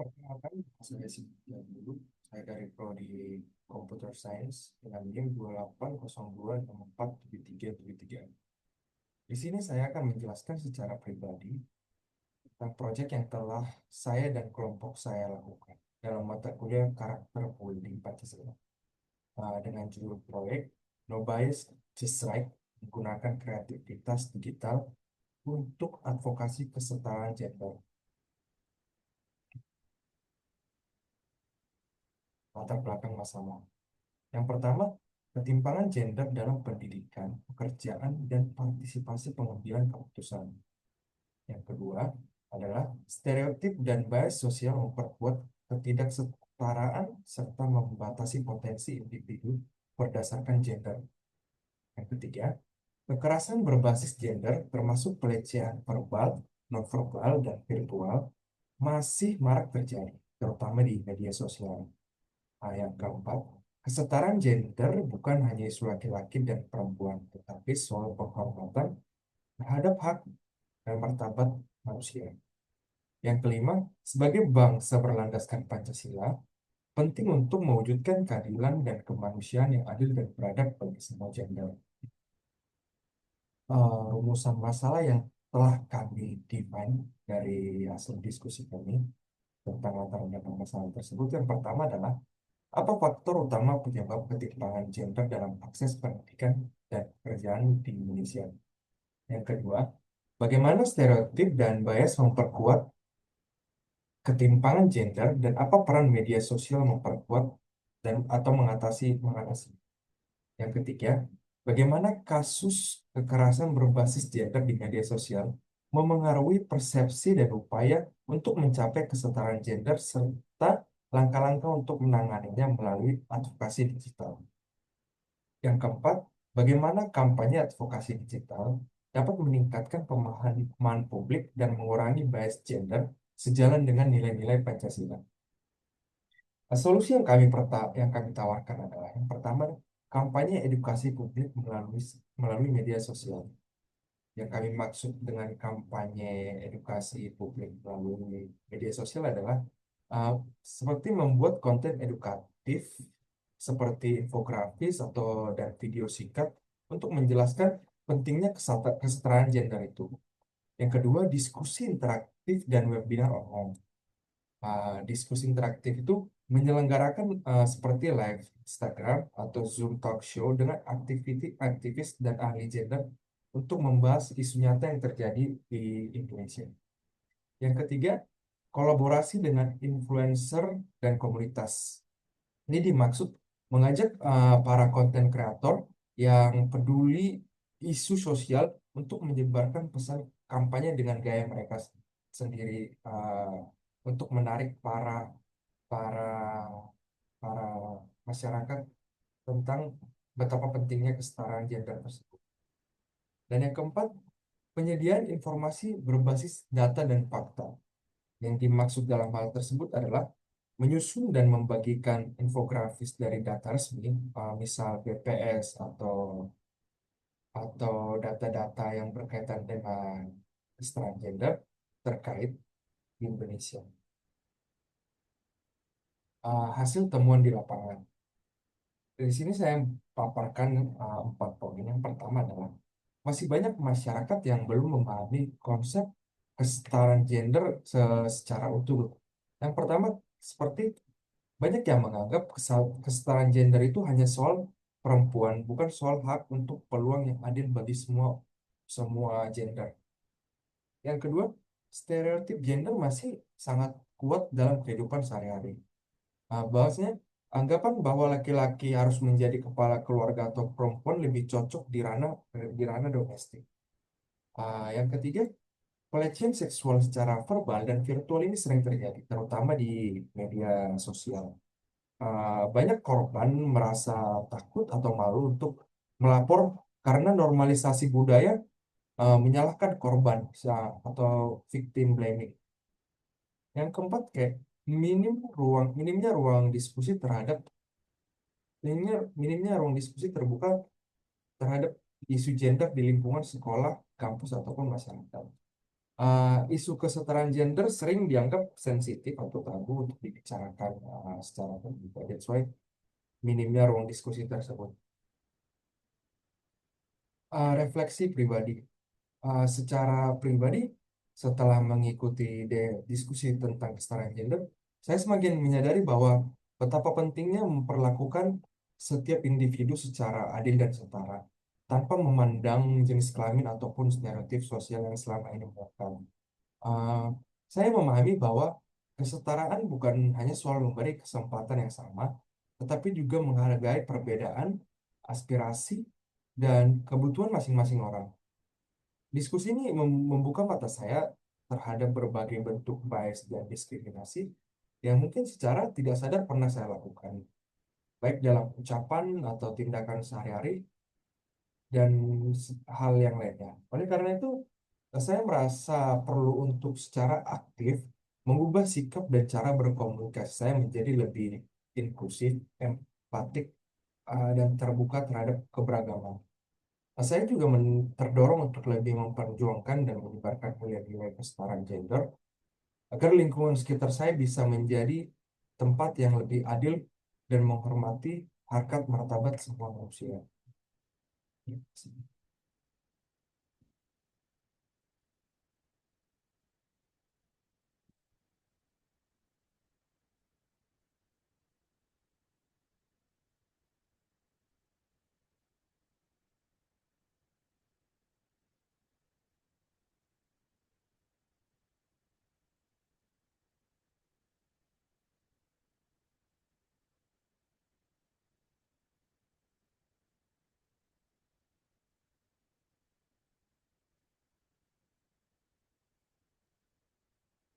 Perkenalkan, saya Sintia dulu. Saya dari Prodi Computer Science dengan NIM 2802647373. Di sini saya akan menjelaskan secara pribadi tentang proyek yang telah saya dan kelompok saya lakukan dalam mata kuliah karakter Holding Pancasila. Dengan judul proyek No Bias, Just Right, menggunakan kreativitas digital untuk advokasi kesetaraan gender. Latar belakang masalah. Yang pertama, ketimpangan gender dalam pendidikan, pekerjaan, dan partisipasi pengambilan keputusan. Yang kedua adalah stereotip dan bias sosial memperkuat ketidaksetaraan serta membatasi potensi individu berdasarkan gender. Yang ketiga, kekerasan berbasis gender termasuk pelecehan verbal, nonverbal, dan virtual masih marak terjadi, terutama di media sosial. Yang keempat, kesetaraan gender bukan hanya isu laki-laki dan perempuan, tetapi soal penghormatan terhadap hak dan martabat manusia. Yang kelima, sebagai bangsa berlandaskan Pancasila, penting untuk mewujudkan keadilan dan kemanusiaan yang adil dan beradab bagi semua gender. Rumusan masalah yang telah kami define dari hasil diskusi kami tentang latar belakang masalah tersebut, yang pertama adalah apa faktor utama penyebab ketimpangan gender dalam akses pendidikan dan pekerjaan di Indonesia? Yang kedua, bagaimana stereotip dan bias memperkuat ketimpangan gender dan apa peran media sosial memperkuat dan atau mengatasi? Yang ketiga, bagaimana kasus kekerasan berbasis gender di media sosial memengaruhi persepsi dan upaya untuk mencapai kesetaraan gender serta langkah-langkah untuk menanganinya melalui advokasi digital. Yang keempat, bagaimana kampanye advokasi digital dapat meningkatkan pemahaman publik dan mengurangi bias gender sejalan dengan nilai-nilai Pancasila. Solusi yang kami tawarkan adalah yang pertama, kampanye edukasi publik melalui media sosial. Yang kami maksud dengan kampanye edukasi publik melalui media sosial adalah uh, seperti membuat konten edukatif seperti infografis atau dan video singkat untuk menjelaskan pentingnya kesetaraan gender itu. Yang kedua, diskusi interaktif dan webinar online. Diskusi interaktif itu menyelenggarakan seperti live Instagram atau Zoom talk show dengan aktivis dan ahli gender untuk membahas isu nyata yang terjadi di Indonesia. Yang ketiga, kolaborasi dengan influencer dan komunitas. Ini dimaksud mengajak para konten kreator yang peduli isu sosial untuk menyebarkan pesan kampanye dengan gaya mereka sendiri, untuk menarik para para masyarakat tentang betapa pentingnya kesetaraan gender tersebut. Dan yang keempat, penyediaan informasi berbasis data dan fakta. Yang dimaksud dalam hal tersebut adalah menyusun dan membagikan infografis dari data resmi, misal BPS atau data-data yang berkaitan dengan kesetaraan gender terkait di Indonesia. Hasil temuan di lapangan. Dari sini saya paparkan 4 poin. Yang pertama adalah masih banyak masyarakat yang belum memahami konsep kesetaraan gender secara utuh. Yang pertama, seperti banyak yang menganggap kesetaraan gender itu hanya soal perempuan, bukan soal hak untuk peluang yang adil bagi semua semua gender. Yang kedua, stereotip gender masih sangat kuat dalam kehidupan sehari-hari. Bahwasanya anggapan bahwa laki-laki harus menjadi kepala keluarga atau perempuan lebih cocok di ranah domestik. Yang ketiga, pelecehan seksual secara verbal dan virtual ini sering terjadi, terutama di media sosial. Banyak korban merasa takut atau malu untuk melapor karena normalisasi budaya menyalahkan korban atau victim blaming. Yang keempat, kayak minimnya ruang diskusi terhadap minimnya ruang diskusi terbuka terhadap isu gender di lingkungan sekolah, kampus ataupun masyarakat. Isu kesetaraan gender sering dianggap sensitif atau tabu untuk dibicarakan secara terbuka. That's why minimnya ruang diskusi tersebut. Refleksi pribadi. Secara pribadi, setelah mengikuti diskusi tentang kesetaraan gender, saya semakin menyadari bahwa betapa pentingnya memperlakukan setiap individu secara adil dan setara, tanpa memandang jenis kelamin ataupun stereotip sosial yang selama ini melekat. Uh, saya memahami bahwa kesetaraan bukan hanya soal memberi kesempatan yang sama, tetapi juga menghargai perbedaan, aspirasi, dan kebutuhan masing-masing orang. Diskusi ini membuka mata saya terhadap berbagai bentuk bias dan diskriminasi yang mungkin secara tidak sadar pernah saya lakukan, baik dalam ucapan atau tindakan sehari-hari dan hal yang lainnya. Oleh karena itu, saya merasa perlu untuk secara aktif mengubah sikap dan cara berkomunikasi saya menjadi lebih inklusif, empatik, dan terbuka terhadap keberagaman. Saya juga terdorong untuk lebih memperjuangkan dan menyebarkan nilai-nilai kesetaraan gender agar lingkungan sekitar saya bisa menjadi tempat yang lebih adil dan menghormati harkat martabat semua manusia.